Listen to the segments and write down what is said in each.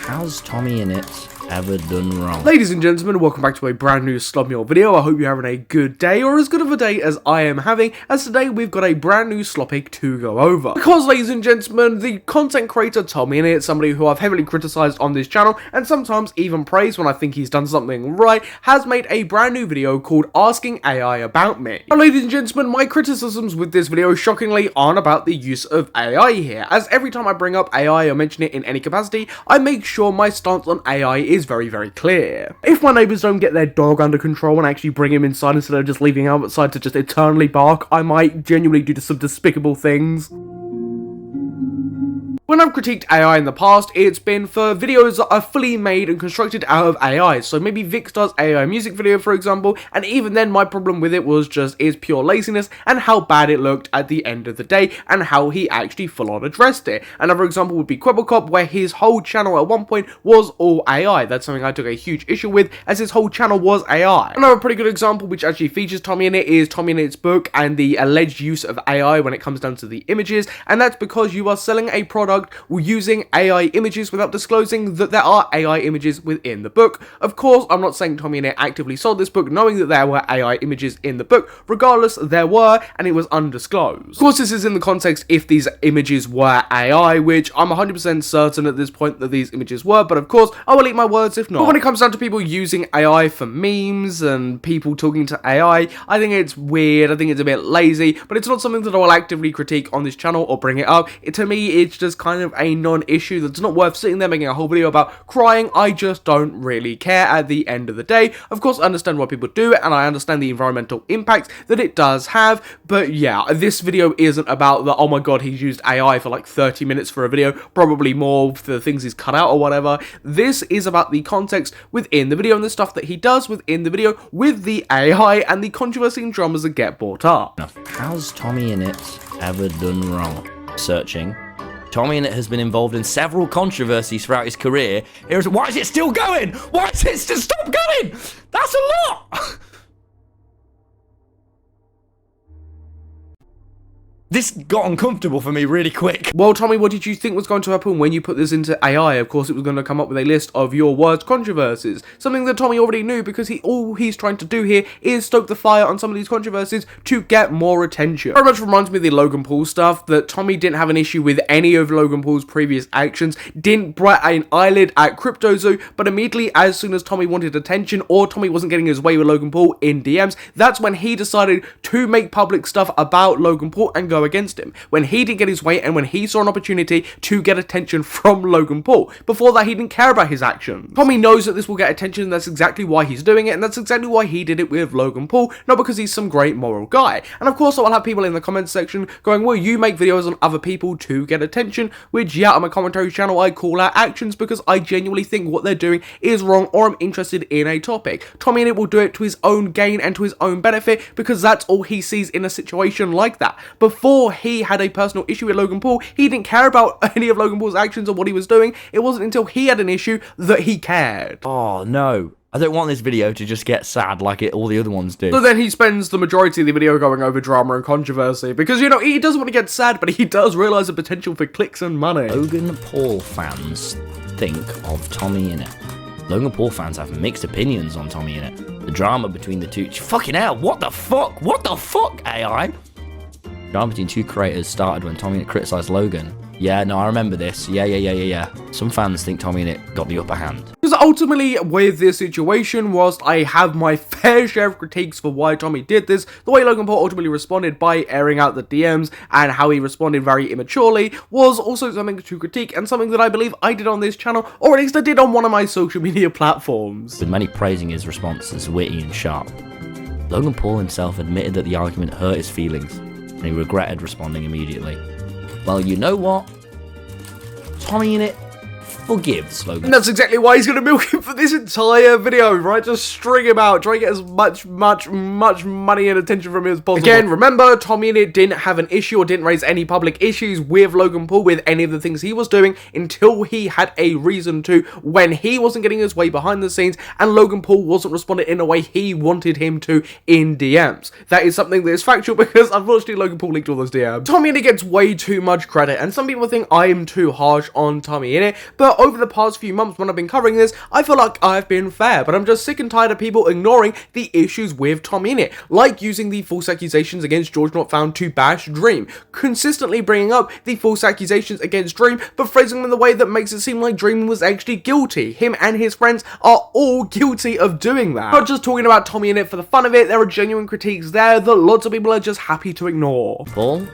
Has TommyInnit ever done wrong? Ladies and gentlemen, welcome back to a brand new Slob Meal video. I hope you're having a good day, or as good of a day as I am having, as today we've got a brand new slop egg to go over. Because, ladies and gentlemen, the content creator TommyInnit, somebody who I've heavily criticised on this channel, and sometimes even praised when I think he's done something right, has made a brand new video called Asking AI About Me. Now, ladies and gentlemen, my criticisms with this video shockingly aren't about the use of AI here, as every time I bring up AI or mention it in any capacity, I make sure my stance on AI is very, very clear. If my neighbours don't get their dog under control and actually bring him inside instead of just leaving him outside to just eternally bark, I might genuinely do some despicable things. When I've critiqued AI in the past, it's been for videos that are fully made and constructed out of AI. So maybe Vicstar's AI music video, for example, and even then my problem with it was just its pure laziness and how bad it looked at the end of the day and how he actually full on addressed it. Another example would be Quibblecop, where his whole channel at one point was all AI. That's something I took a huge issue with, as his whole channel was AI. Another pretty good example which actually features TommyInnit is TommyInnit's book and the alleged use of AI when it comes down to the images, and that's because you are selling a product using AI images without disclosing that there are AI images within the book. Of course, I'm not saying TommyInnit actively sold this book knowing that there were AI images in the book. Regardless, there were, and it was undisclosed. Of course, this is in the context if these images were AI, which I'm 100% certain at this point that these images were, but of course, I will eat my words if not. But when it comes down to people using AI for memes and people talking to AI, I think it's weird, I think it's a bit lazy, but it's not something that I will actively critique on this channel or bring it up. To me, it's just kind of a non-issue that's not worth sitting there making a whole video about crying. I just don't really care at the end of the day. Of course, I understand why people do it, and I understand the environmental impact that it does have, but yeah, this video isn't about the, oh my god, he's used AI for like 30 minutes for a video, probably more for the things he's cut out or whatever. This is about the context within the video and the stuff that he does within the video with the AI and the controversy and dramas that get brought up. Has TommyInnit ever done wrong? Searching. TommyInnit has been involved in several controversies throughout his career. Why is it still going? Why is it still stop going? That's a lot! This got uncomfortable for me really quick. Well, Tommy, what did you think was going to happen when you put this into AI? Of course, it was going to come up with a list of your worst controversies. Something that Tommy already knew, because all he's trying to do here is stoke the fire on some of these controversies to get more attention. Very much reminds me of the Logan Paul stuff, that Tommy didn't have an issue with any of Logan Paul's previous actions, didn't bat an eyelid at CryptoZoo, but immediately as soon as Tommy wanted attention or Tommy wasn't getting his way with Logan Paul in DMs, that's when he decided to make public stuff about Logan Paul and go against him. When he didn't get his way and when he saw an opportunity to get attention from Logan Paul. Before that, he didn't care about his actions. Tommy knows that this will get attention, and that's exactly why he's doing it, and that's exactly why he did it with Logan Paul, not because he's some great moral guy. And of course, I'll have people in the comments section going, well, you make videos on other people to get attention, which, yeah, on my commentary channel, I call out actions because I genuinely think what they're doing is wrong, or I'm interested in a topic. TommyInnit will do it to his own gain and to his own benefit, because that's all he sees in a situation like that. Before he had a personal issue with Logan Paul, he didn't care about any of Logan Paul's actions or what he was doing. It wasn't until he had an issue that he cared. Oh no, I don't want this video to just get sad like all the other ones do. So then he spends the majority of the video going over drama and controversy, because, you know, he doesn't want to get sad, but he does realise the potential for clicks and money. Logan Paul fans think of TommyInnit. Logan Paul fans have mixed opinions on TommyInnit. The drama between the two... Fucking hell, what the fuck? What the fuck, AI? Drama between two creators started when TommyInnit criticised Logan. Yeah, no, I remember this. Yeah. Some fans think TommyInnit got the upper hand. Because ultimately, with this situation, whilst I have my fair share of critiques for why Tommy did this, the way Logan Paul ultimately responded by airing out the DMs and how he responded very immaturely was also something to critique, and something that I believe I did on this channel, or at least I did on one of my social media platforms. With many praising his response as witty and sharp, Logan Paul himself admitted that the argument hurt his feelings, and he regretted responding immediately. Well, you know what? TommyInnit forgives Logan. And that's exactly why he's going to milk him for this entire video, right? Just string him out, try to get as much money and attention from him as possible. Again, remember, TommyInnit didn't have an issue or didn't raise any public issues with Logan Paul with any of the things he was doing until he had a reason to, when he wasn't getting his way behind the scenes and Logan Paul wasn't responding in a way he wanted him to in DMs. That is something that is factual, because unfortunately Logan Paul leaked all those DMs. TommyInnit gets way too much credit, and some people think I am too harsh on TommyInnit, but that over the past few months when I've been covering this, I feel like I've been fair, but I'm just sick and tired of people ignoring the issues with TommyInnit, like using the false accusations against George Not Found to bash Dream, consistently bringing up the false accusations against Dream, but phrasing them in the way that makes it seem like Dream was actually guilty. Him and his friends are all guilty of doing that. Not just talking about TommyInnit for the fun of it, there are genuine critiques there that lots of people are just happy to ignore. Paul,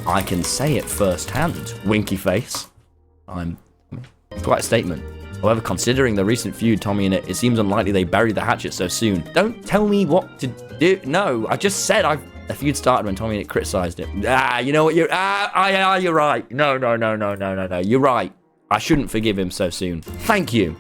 I can say it firsthand, winky face. It's quite a statement. However, considering the recent feud, TommyInnit, it seems unlikely they buried the hatchet so soon. Don't tell me what to do. No, I just said the feud started when TommyInnit criticised it. You know what? You're right. No. You're right. I shouldn't forgive him so soon. Thank you.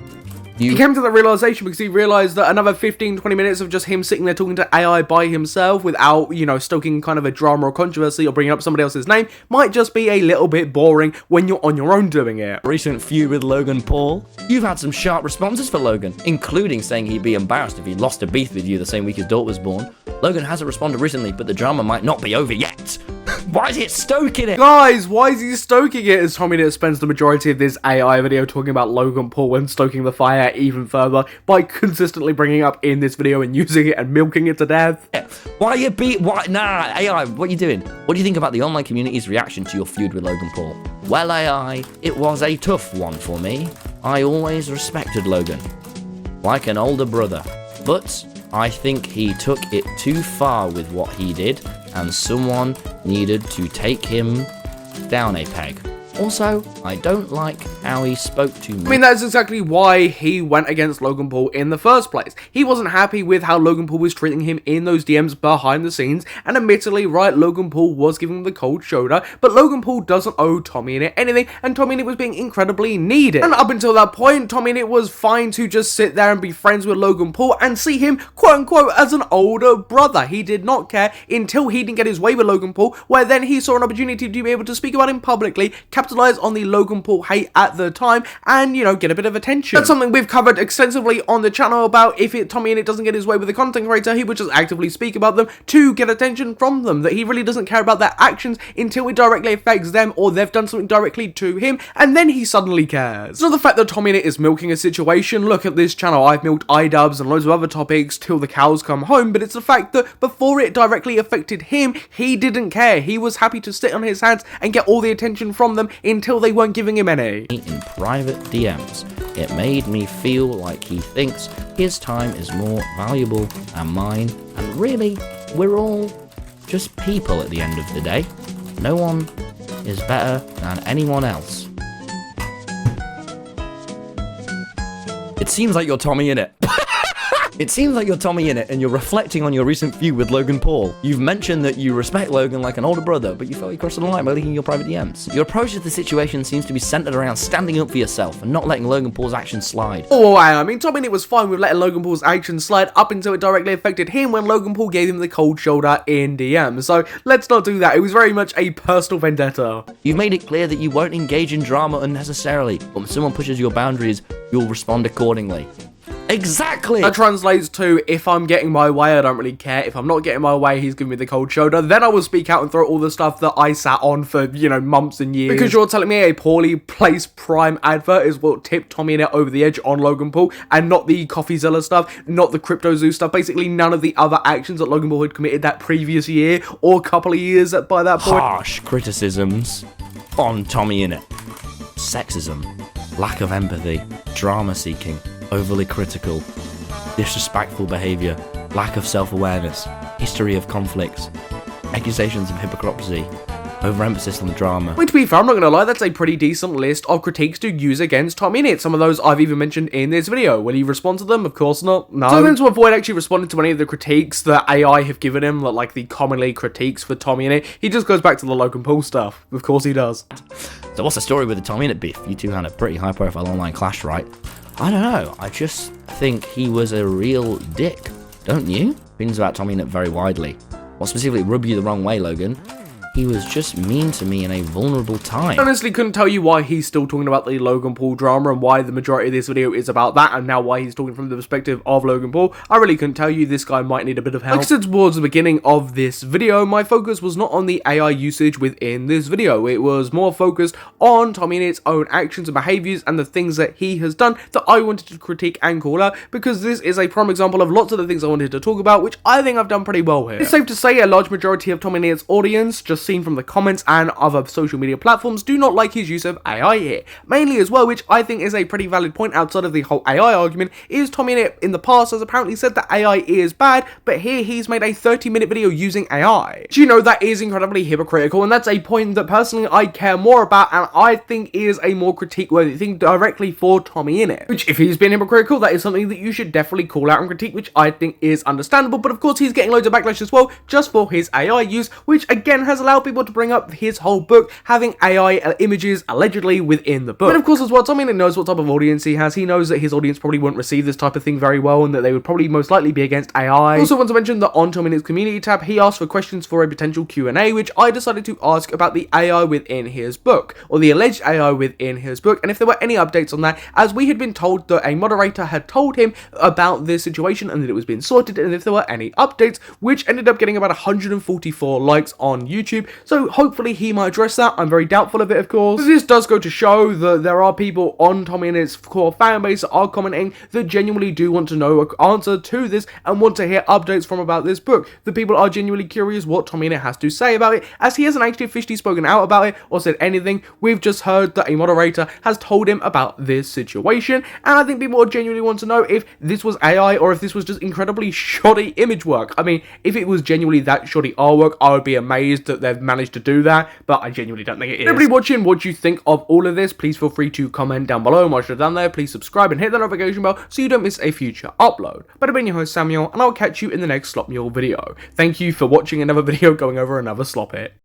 He came to that realization because he realized that another 15-20 minutes of just him sitting there talking to AI by himself without, you know, stoking kind of a drama or controversy or bringing up somebody else's name might just be a little bit boring when you're on your own doing it. Recent feud with Logan Paul. You've had some sharp responses for Logan, including saying he'd be embarrassed if he lost a beef with you the same week his daughter was born. Logan hasn't responded recently, but the drama might not be over yet. Why is it stoking it? Guys, why is he stoking it? As TommyInnit spends the majority of this AI video talking about Logan Paul and stoking the fire even further by consistently bringing up in this video and using it and milking it to death. AI, what are you doing? What do you think about the online community's reaction to your feud with Logan Paul? Well, AI, it was a tough one for me. I always respected Logan, like an older brother, but I think he took it too far with what he did, and someone needed to take him down a peg. Also, I don't like how he spoke to me. I mean, that's exactly why he went against Logan Paul in the first place. He wasn't happy with how Logan Paul was treating him in those DMs behind the scenes, and admittedly, right, Logan Paul was giving him the cold shoulder, but Logan Paul doesn't owe TommyInnit anything, and TommyInnit was being incredibly needed. And up until that point, TommyInnit was fine to just sit there and be friends with Logan Paul and see him, quote-unquote, as an older brother. He did not care until he didn't get his way with Logan Paul, where then he saw an opportunity to be able to speak about him publicly, capitalize on the Logan Paul hate at the time, and, you know, get a bit of attention. That's something we've covered extensively on the channel about if TommyInnit doesn't get his way with a content creator, he would just actively speak about them to get attention from them, that he really doesn't care about their actions until it directly affects them or they've done something directly to him, and then he suddenly cares. It's not the fact that TommyInnit is milking a situation. Look at this channel, I've milked iDubbbz and loads of other topics till the cows come home, but it's the fact that before it directly affected him, he didn't care. He was happy to sit on his hands and get all the attention from them until they weren't giving him any. In private DMs, it made me feel like he thinks his time is more valuable than mine, and really, we're all just people at the end of the day. No one is better than anyone else. It seems like you're TommyInnit. It seems like you're TommyInnit and you're reflecting on your recent feud with Logan Paul. You've mentioned that you respect Logan like an older brother, but you felt you crossed the line by leaking your private DMs. Your approach to the situation seems to be centered around standing up for yourself and not letting Logan Paul's actions slide. Oh, I mean, TommyInnit was fine with letting Logan Paul's actions slide up until it directly affected him when Logan Paul gave him the cold shoulder in DM. So let's not do that. It was very much a personal vendetta. You've made it clear that you won't engage in drama unnecessarily, but when someone pushes your boundaries, you'll respond accordingly. Exactly! That translates to, if I'm getting my way, I don't really care. If I'm not getting my way, he's giving me the cold shoulder. Then I will speak out and throw all the stuff that I sat on for, you know, months and years. Because you're telling me a poorly placed Prime advert is what tipped TommyInnit over the edge on Logan Paul, and not the CoffeeZilla stuff, not the CryptoZoo stuff, basically none of the other actions that Logan Paul had committed that previous year, or couple of years by that point. Harsh criticisms on TommyInnit. Sexism, lack of empathy, drama seeking, overly critical, disrespectful behaviour, lack of self-awareness, history of conflicts, accusations of hypocrisy, overemphasis on the drama. Well, to be fair, I'm not going to lie, that's a pretty decent list of critiques to use against TommyInnit. Some of those I've even mentioned in this video. Will he respond to them? Of course not. No. So then, to avoid actually responding to any of the critiques that AI have given him, like the commonly critiques for TommyInnit, he just goes back to the Logan Paul stuff. Of course he does. So what's the story with the TommyInnit beef? You two had a pretty high-profile online clash, right? I don't know. I just think he was a real dick. Don't you? Opinions about TommyInnit vary widely. What specifically rubbed you the wrong way, Logan? He was just mean to me in a vulnerable time. I honestly couldn't tell you why he's still talking about the Logan Paul drama and why the majority of this video is about that, and now why he's talking from the perspective of Logan Paul. I really couldn't tell you. This guy might need a bit of help. Like I said towards the beginning of this video, my focus was not on the AI usage within this video. It was more focused on TommyInnit's own actions and behaviors and the things that he has done that I wanted to critique and call out, because this is a prime example of lots of the things I wanted to talk about, which I think I've done pretty well here. It's safe to say a large majority of TommyInnit's audience, just seen from the comments and other social media platforms, do not like his use of AI here. Mainly as well, which I think is a pretty valid point outside of the whole AI argument, is TommyInnit in the past has apparently said that AI is bad, but here he's made a 30-minute video using AI. Do you know that is incredibly hypocritical, and that's a point that personally I care more about and I think is a more critique-worthy thing directly for TommyInnit. Which, if he's been hypocritical, that is something that you should definitely call out and critique, which I think is understandable, but of course he's getting loads of backlash as well, just for his AI use, which again has allowed people to bring up his whole book having AI images allegedly within the book. But of course as well, TommyInnit knows what type of audience he has. He knows that his audience probably won't receive this type of thing very well and that they would probably most likely be against AI. I also want to mention that on TommyInnit's community tab, he asked for questions for a potential Q&A, which I decided to ask about the AI within his book, or the alleged AI within his book, and if there were any updates on that, as we had been told that a moderator had told him about this situation and that it was being sorted, and if there were any updates, which ended up getting about 144 likes on YouTube, so hopefully he might address that. I'm very doubtful of it, of course. But this does go to show that there are people on TommyInnit's core fan base that are commenting that genuinely do want to know an answer to this and want to hear updates from about this book. The people are genuinely curious what TommyInnit has to say about it, as he hasn't actually officially spoken out about it or said anything. We've just heard that a moderator has told him about this situation, and I think people genuinely want to know if this was AI or if this was just incredibly shoddy image work. I mean, if it was genuinely that shoddy artwork, I would be amazed that they've managed to do that, but I genuinely don't think it is. Everybody watching, what do you think of all of this? Please feel free to comment down below, and whilst you're down there, please subscribe and hit the notification bell so you don't miss a future upload. But I've been your host Samuel, and I'll catch you in the next Slop Mule video. Thank you for watching another video going over another slop hit.